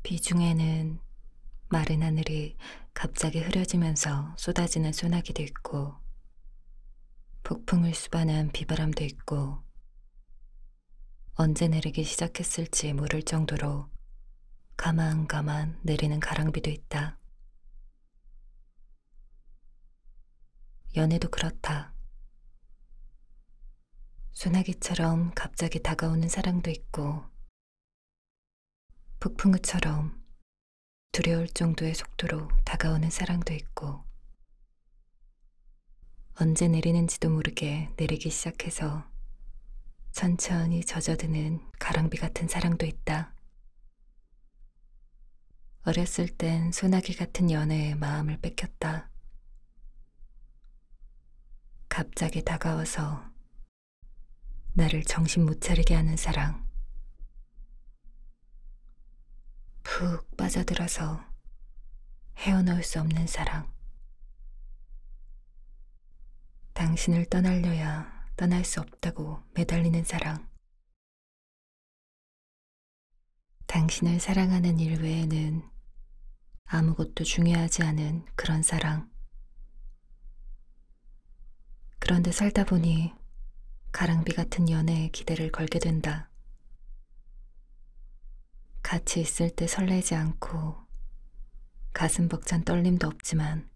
비중에는 마른 하늘이 갑자기 흐려지면서 쏟아지는 소나기도 있고, 폭풍을 수반한 비바람도 있고, 언제 내리기 시작했을지 모를 정도로 가만가만 내리는 가랑비도 있다. 연애도 그렇다. 소나기처럼 갑자기 다가오는 사랑도 있고, 폭풍우처럼 두려울 정도의 속도로 다가오는 사랑도 있고, 언제 내리는지도 모르게 내리기 시작해서 천천히 젖어드는 가랑비 같은 사랑도 있다. 어렸을 땐 소나기 같은 연애에 마음을 뺏겼다. 갑자기 다가와서 나를 정신 못 차리게 하는 사랑. 푹 빠져들어서 헤어나올 수 없는 사랑. 당신을 떠나려야 떠날 수 없다고 매달리는 사랑. 당신을 사랑하는 일 외에는 아무것도 중요하지 않은 그런 사랑. 그런데 살다 보니 가랑비 같은 연애에 기대를 걸게 된다. 같이 있을 때 설레지 않고 가슴 벅찬 떨림도 없지만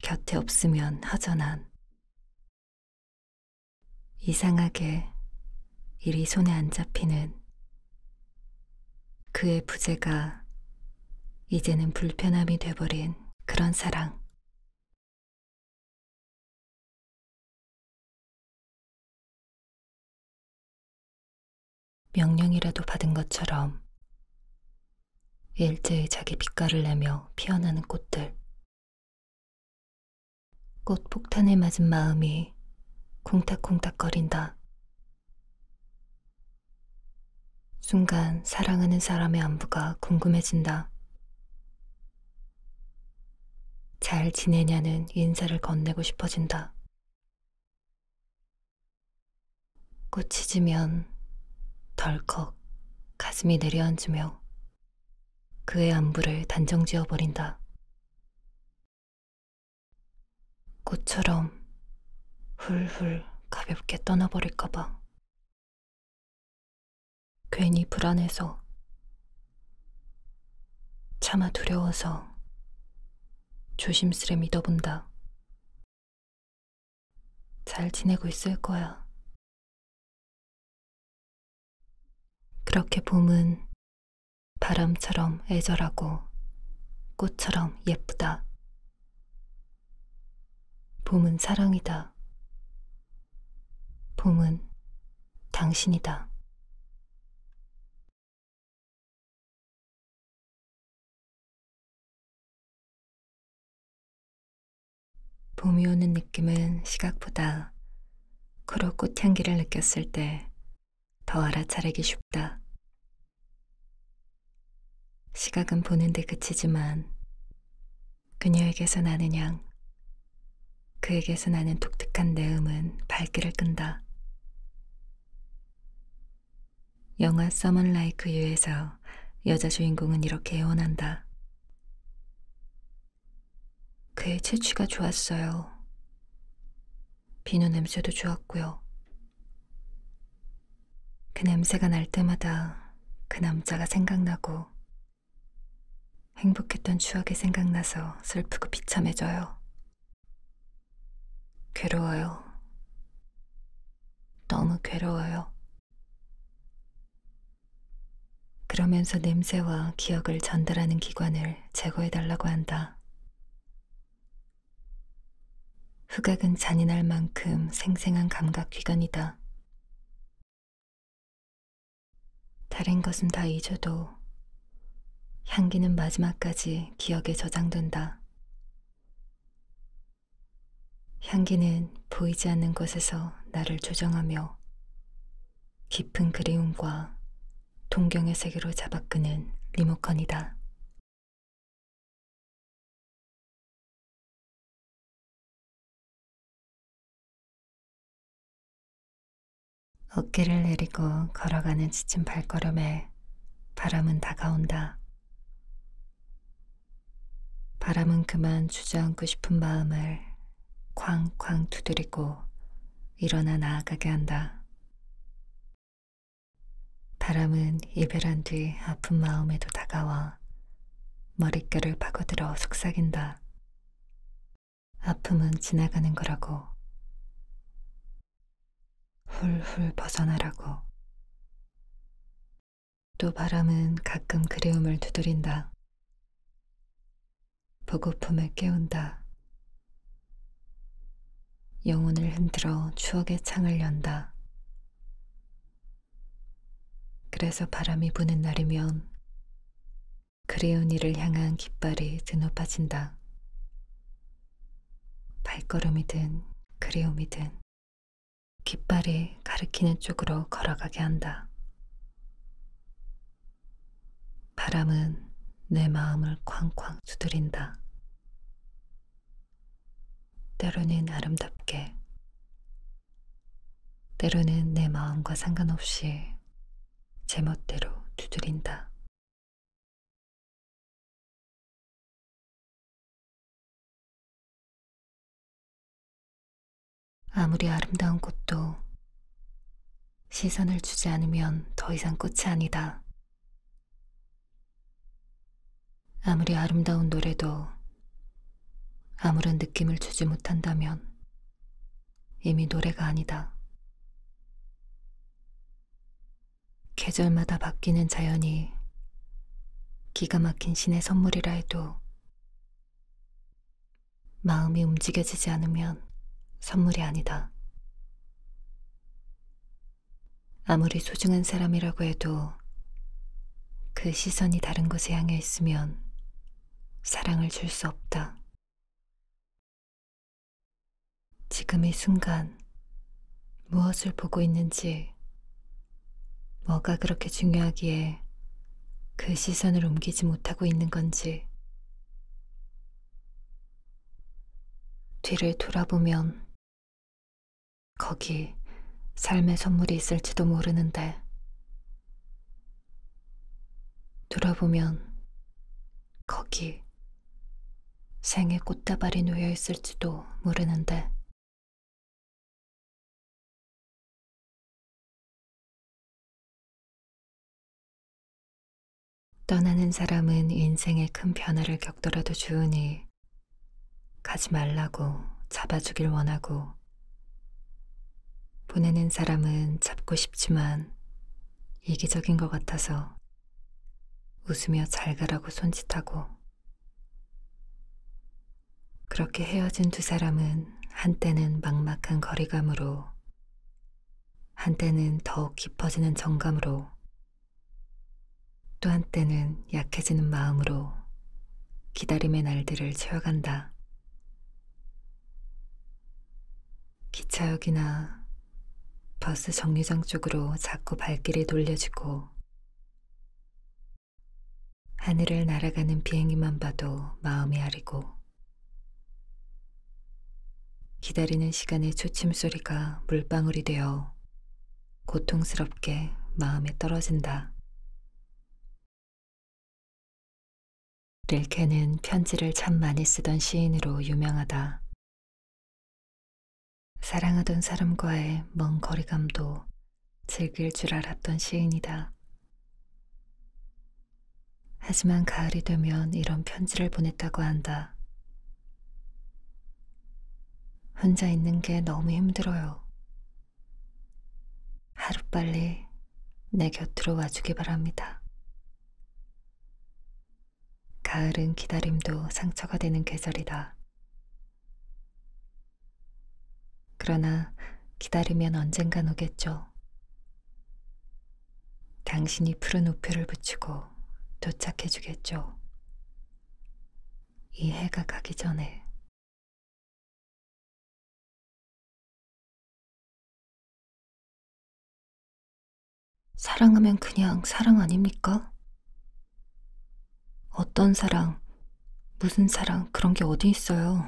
곁에 없으면 허전한, 이상하게 일이 손에 안 잡히는, 그의 부재가 이제는 불편함이 돼버린 그런 사랑. 명령이라도 받은 것처럼 일제히 자기 빛깔을 내며 피어나는 꽃들. 꽃 폭탄에 맞은 마음이 콩닥콩닥거린다. 순간 사랑하는 사람의 안부가 궁금해진다. 잘 지내냐는 인사를 건네고 싶어진다. 꽃이 지면 덜컥 가슴이 내려앉으며 그의 안부를 단정지어버린다. 꽃처럼 훌훌 가볍게 떠나버릴까봐. 괜히 불안해서, 차마 두려워서 조심스레 믿어본다. 잘 지내고 있을 거야. 그렇게 봄은 바람처럼 애절하고 꽃처럼 예쁘다. 봄은 사랑이다. 봄은 당신이다. 봄이 오는 느낌은 시각보다 코로 꽃향기를 느꼈을 때 더 알아차리기 쉽다. 시각은 보는데 그치지만 그녀에게서 나는 향, 그에게서 나는 독특한 내음은 발길을 끈다. 영화 Someone Like You에서 여자 주인공은 이렇게 애원한다. 그의 채취가 좋았어요. 비누 냄새도 좋았고요. 그 냄새가 날 때마다 그 남자가 생각나고 행복했던 추억이 생각나서 슬프고 비참해져요. 괴로워요. 너무 괴로워요. 그러면서 냄새와 기억을 전달하는 기관을 제거해달라고 한다. 후각은 잔인할 만큼 생생한 감각 기관이다. 다른 것은 다 잊어도 향기는 마지막까지 기억에 저장된다. 향기는 보이지 않는 곳에서 나를 조정하며 깊은 그리움과 동경의 세계로 잡아끄는 리모컨이다. 어깨를 내리고 걸어가는 지친 발걸음에 바람은 다가온다. 바람은 그만 주저앉고 싶은 마음을 쾅쾅 두드리고 일어나 나아가게 한다. 바람은 이별한 뒤 아픈 마음에도 다가와 머릿결을 파고들어 속삭인다. 아픔은 지나가는 거라고. 훌훌 벗어나라고. 또 바람은 가끔 그리움을 두드린다. 보고픔을 깨운다. 영혼을 흔들어 추억의 창을 연다. 그래서 바람이 부는 날이면 그리운 이를 향한 깃발이 드높아진다. 발걸음이든 그리움이든 깃발이 가리키는 쪽으로 걸어가게 한다. 바람은 내 마음을 쾅쾅 두드린다. 때로는 아름답게, 때로는 내 마음과 상관없이 제멋대로 두드린다. 아무리 아름다운 꽃도 시선을 주지 않으면 더 이상 꽃이 아니다. 아무리 아름다운 노래도 아무런 느낌을 주지 못한다면 이미 노래가 아니다. 계절마다 바뀌는 자연이 기가 막힌 신의 선물이라 해도 마음이 움직여지지 않으면 선물이 아니다. 아무리 소중한 사람이라고 해도 그 시선이 다른 곳에 향해 있으면 사랑을 줄 수 없다. 지금 이 순간 무엇을 보고 있는지, 뭐가 그렇게 중요하기에 그 시선을 옮기지 못하고 있는 건지, 뒤를 돌아보면 거기 삶의 선물이 있을지도 모르는데, 돌아보면 거기 생의 꽃다발이 놓여 있을지도 모르는데, 떠나는 사람은 인생에 큰 변화를 겪더라도 좋으니 가지 말라고 잡아주길 원하고, 보내는 사람은 잡고 싶지만 이기적인 것 같아서 웃으며 잘 가라고 손짓하고, 그렇게 헤어진 두 사람은 한때는 막막한 거리감으로, 한때는 더욱 깊어지는 정감으로, 또 한때는 약해지는 마음으로 기다림의 날들을 채워간다. 기차역이나 버스 정류장 쪽으로 자꾸 발길이 돌려지고, 하늘을 날아가는 비행기만 봐도 마음이 아리고, 기다리는 시간의 초침 소리가 물방울이 되어 고통스럽게 마음에 떨어진다. 릴케는 편지를 참 많이 쓰던 시인으로 유명하다. 사랑하던 사람과의 먼 거리감도 즐길 줄 알았던 시인이다. 하지만 가을이 되면 이런 편지를 보냈다고 한다. 혼자 있는 게 너무 힘들어요. 하루빨리 내 곁으로 와주기 바랍니다. 가을은 기다림도 상처가 되는 계절이다. 그러나 기다리면 언젠간 오겠죠. 당신이 푸른 우표를 붙이고 도착해 주겠죠. 이 해가 가기 전에. 사랑하면 그냥 사랑 아닙니까? 어떤 사랑, 무슨 사랑, 그런 게 어디 있어요.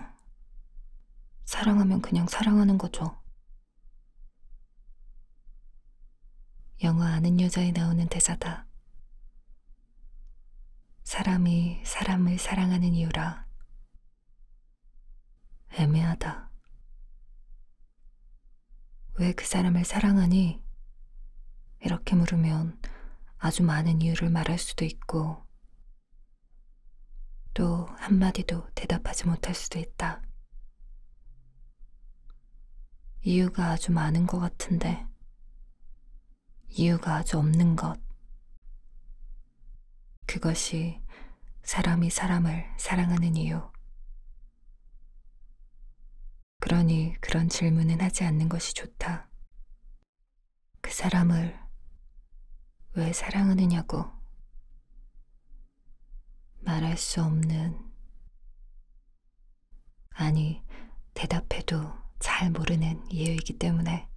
사랑하면 그냥 사랑하는 거죠. 영화 아는 여자에 나오는 대사다. 사람이 사람을 사랑하는 이유라. 애매하다. 왜 그 사람을 사랑하니? 이렇게 물으면 아주 많은 이유를 말할 수도 있고, 또 한마디도 대답하지 못할 수도 있다. 이유가 아주 많은 것 같은데, 이유가 아주 없는 것. 그것이 사람이 사람을 사랑하는 이유. 그러니 그런 질문은 하지 않는 것이 좋다. 그 사람을 왜 사랑하느냐고. 말할 수 없는, 아니, 대답해도 잘 모르는 이유이기 때문에.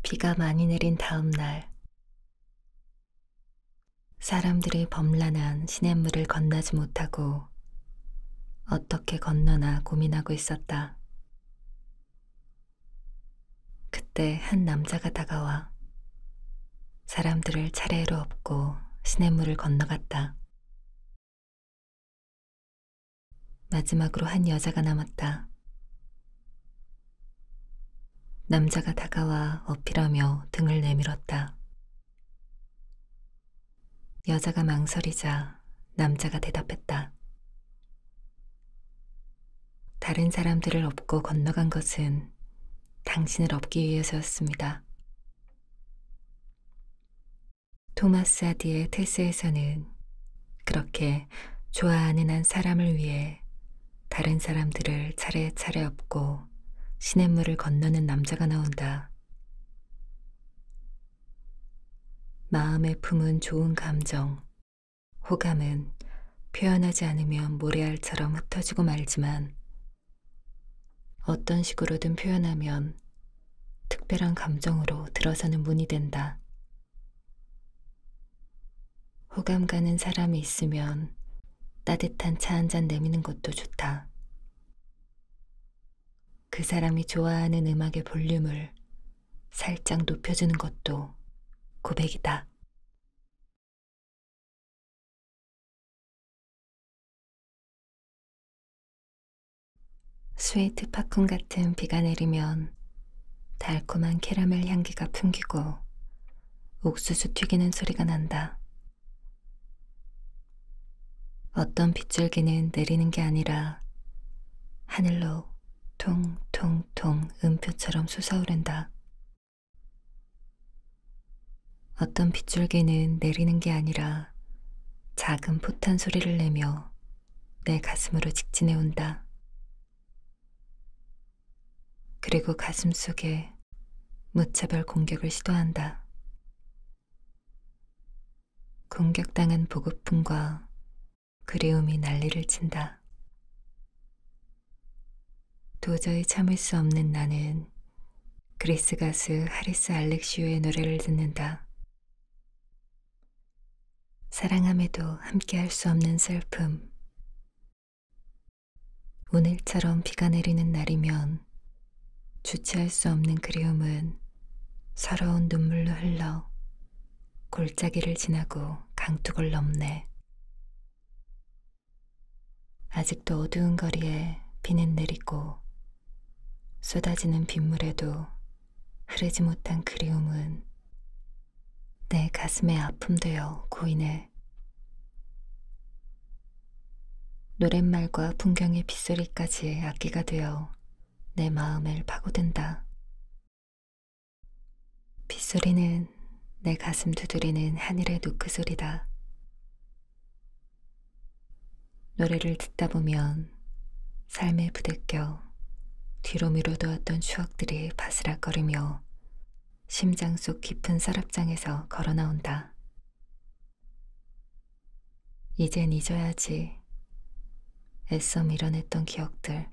비가 많이 내린 다음 날, 사람들이 범람한 시냇물을 건너지 못하고 어떻게 건너나 고민하고 있었다. 그때 한 남자가 다가와 사람들을 차례로 업고 시냇물을 건너갔다. 마지막으로 한 여자가 남았다. 남자가 다가와 어필하며 등을 내밀었다. 여자가 망설이자 남자가 대답했다. 다른 사람들을 업고 건너간 것은 당신을 업기 위해서였습니다. 토마스 하디의 테스에서는 그렇게 좋아하는 한 사람을 위해 다른 사람들을 차례차례 업고 시냇물을 건너는 남자가 나온다. 마음에 품은 좋은 감정, 호감은 표현하지 않으면 모래알처럼 흩어지고 말지만 어떤 식으로든 표현하면 특별한 감정으로 들어서는 문이 된다. 호감 가는 사람이 있으면 따뜻한 차 한 잔 내미는 것도 좋다. 그 사람이 좋아하는 음악의 볼륨을 살짝 높여주는 것도 고백이다. 스웨이트 팝콘 같은 비가 내리면 달콤한 캐러멜 향기가 풍기고 옥수수 튀기는 소리가 난다. 어떤 빗줄기는 내리는 게 아니라 하늘로 통통통 음표처럼 솟아오른다. 어떤 빗줄기는 내리는 게 아니라 작은 포탄 소리를 내며 내 가슴으로 직진해 온다. 그리고 가슴 속에 무차별 공격을 시도한다. 공격당한 보고픔과 그리움이 난리를 친다. 도저히 참을 수 없는 나는 그리스 가수 하리스 알렉시오의 노래를 듣는다. 사랑함에도 함께할 수 없는 슬픔. 오늘처럼 비가 내리는 날이면 주체할 수 없는 그리움은 서러운 눈물로 흘러 골짜기를 지나고 강둑을 넘네. 아직도 어두운 거리에 비는 내리고 쏟아지는 빗물에도 흐르지 못한 그리움은 내 가슴에 아픔 되어 고이네. 노랫말과 풍경의 빗소리까지 악기가 되어 내 마음을 파고든다. 빗소리는 내 가슴 두드리는 하늘의 노크 소리다. 노래를 듣다 보면 삶에 부대껴 뒤로 미뤄두었던 추억들이 바스락거리며 심장 속 깊은 서랍장에서 걸어 나온다. 이젠 잊어야지. 애써 밀어냈던 기억들.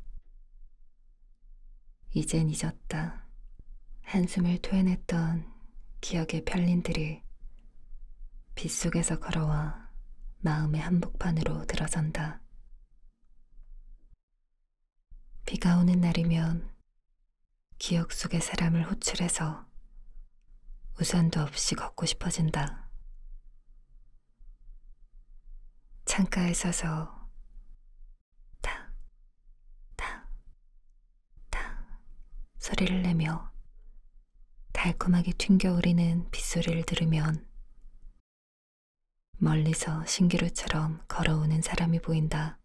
이젠 잊었다. 한숨을 토해냈던 기억의 편린들이 빗속에서 걸어와 마음의 한복판으로 들어선다. 비가 오는 날이면 기억 속의 사람을 호출해서 우산도 없이 걷고 싶어진다. 창가에 서서 탁, 탁, 탁 소리를 내며 달콤하게 튕겨오르는 빗소리를 들으면 멀리서 신기루처럼 걸어오는 사람이 보인다.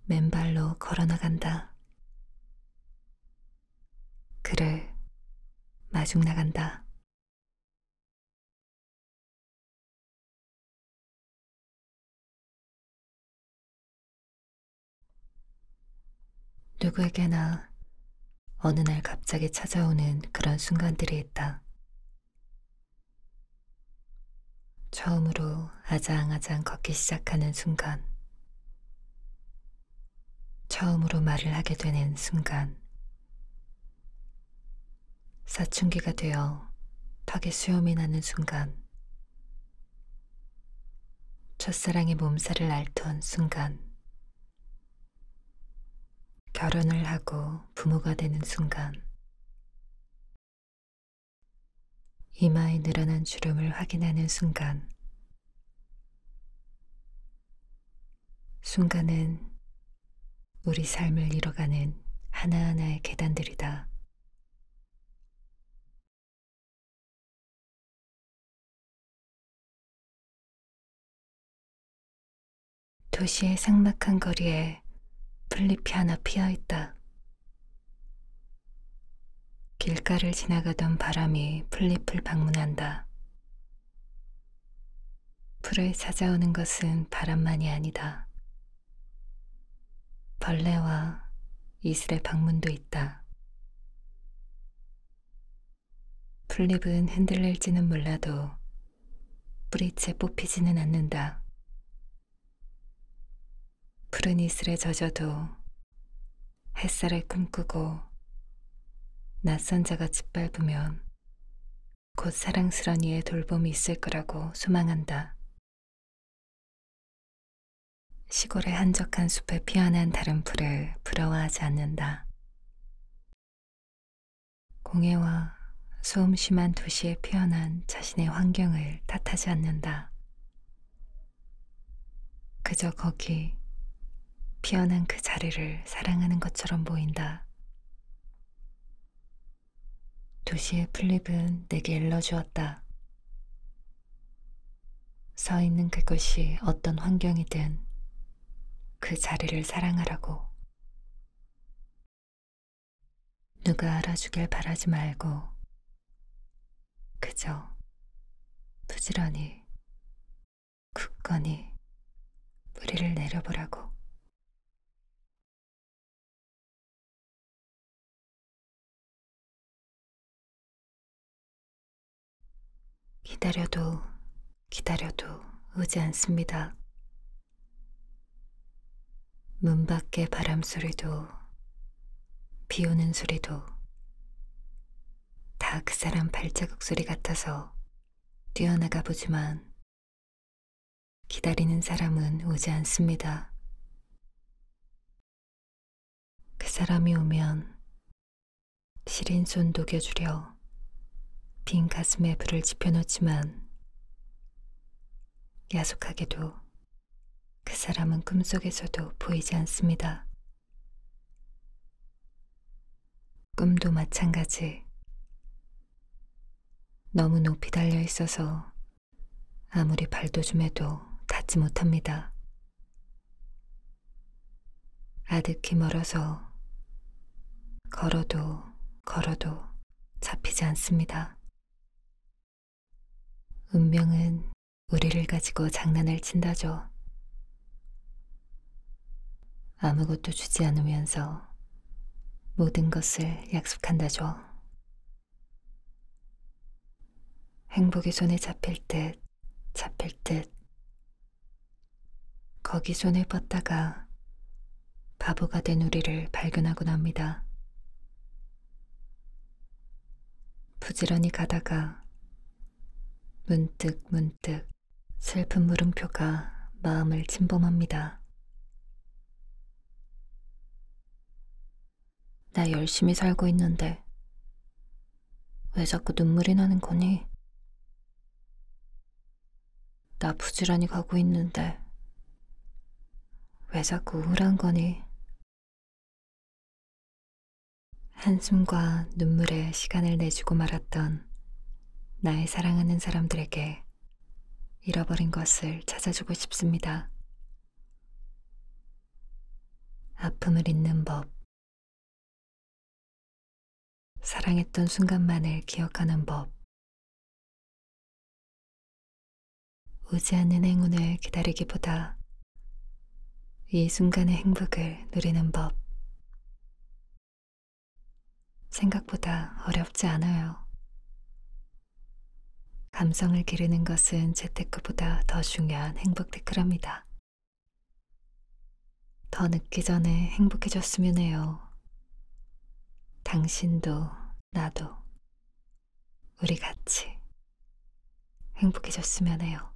맨발로 걸어나간다. 그를 마중 나간다. 누구에게나 어느 날 갑자기 찾아오는 그런 순간들이 있다. 처음으로 아장아장 걷기 시작하는 순간, 처음으로 말을 하게 되는 순간, 사춘기가 되어 턱에 수염이 나는 순간, 첫사랑의 몸살을 앓던 순간, 결혼을 하고 부모가 되는 순간, 이마에 늘어난 주름을 확인하는 순간, 순간은 우리 삶을 이뤄가는 하나하나의 계단들이다. 도시의 삭막한 거리에 풀잎이 하나 피어 있다. 길가를 지나가던 바람이 풀잎을 방문한다. 풀을 찾아오는 것은 바람만이 아니다. 벌레와 이슬의 방문도 있다. 풀잎은 흔들릴지는 몰라도 뿌리채 뽑히지는 않는다. 푸른 이슬에 젖어도 햇살을 꿈꾸고 낯선 자가 짓밟으면 곧 사랑스런 이의 돌봄이 있을 거라고 소망한다. 시골의 한적한 숲에 피어난 다른 풀을 부러워하지 않는다. 공해와 소음 심한 도시에 피어난 자신의 환경을 탓하지 않는다. 그저 거기 피어난 그 자리를 사랑하는 것처럼 보인다. 도시의 풀잎은 내게 일러주었다. 서 있는 그곳이 어떤 환경이든 그 자리를 사랑하라고. 누가 알아주길 바라지 말고 그저 부지런히 굳건히 뿌리를 내려보라고. 기다려도 기다려도 오지 않습니다. 문 밖의 바람 소리도 비 오는 소리도 다 그 사람 발자국 소리 같아서 뛰어나가 보지만 기다리는 사람은 오지 않습니다. 그 사람이 오면 시린 손 녹여주려 빈 가슴에 불을 지펴놓지만 야속하게도 그 사람은 꿈속에서도 보이지 않습니다. 꿈도 마찬가지. 너무 높이 달려 있어서 아무리 발도줌해도 닿지 못합니다. 아득히 멀어서 걸어도 걸어도 잡히지 않습니다. 운명은 우리를 가지고 장난을 친다죠. 아무것도 주지 않으면서 모든 것을 약속한다죠. 행복이 손에 잡힐 듯 잡힐 듯 거기 손을 뻗다가 바보가 된 우리를 발견하곤 합니다. 부지런히 가다가 문득 문득 슬픈 물음표가 마음을 침범합니다. 나 열심히 살고 있는데 왜 자꾸 눈물이 나는 거니? 나 부지런히 가고 있는데 왜 자꾸 우울한 거니? 한숨과 눈물에 시간을 내주고 말았던 나의 사랑하는 사람들에게 잃어버린 것을 찾아주고 싶습니다. 아픔을 잊는 법, 사랑했던 순간만을 기억하는 법, 오지 않는 행운을 기다리기보다 이 순간의 행복을 누리는 법. 생각보다 어렵지 않아요. 감성을 기르는 것은 재테크보다 더 중요한 행복 테크랍니다. 더 늦기 전에 행복해졌으면 해요. 당신도 나도 우리 같이 행복해졌으면 해요.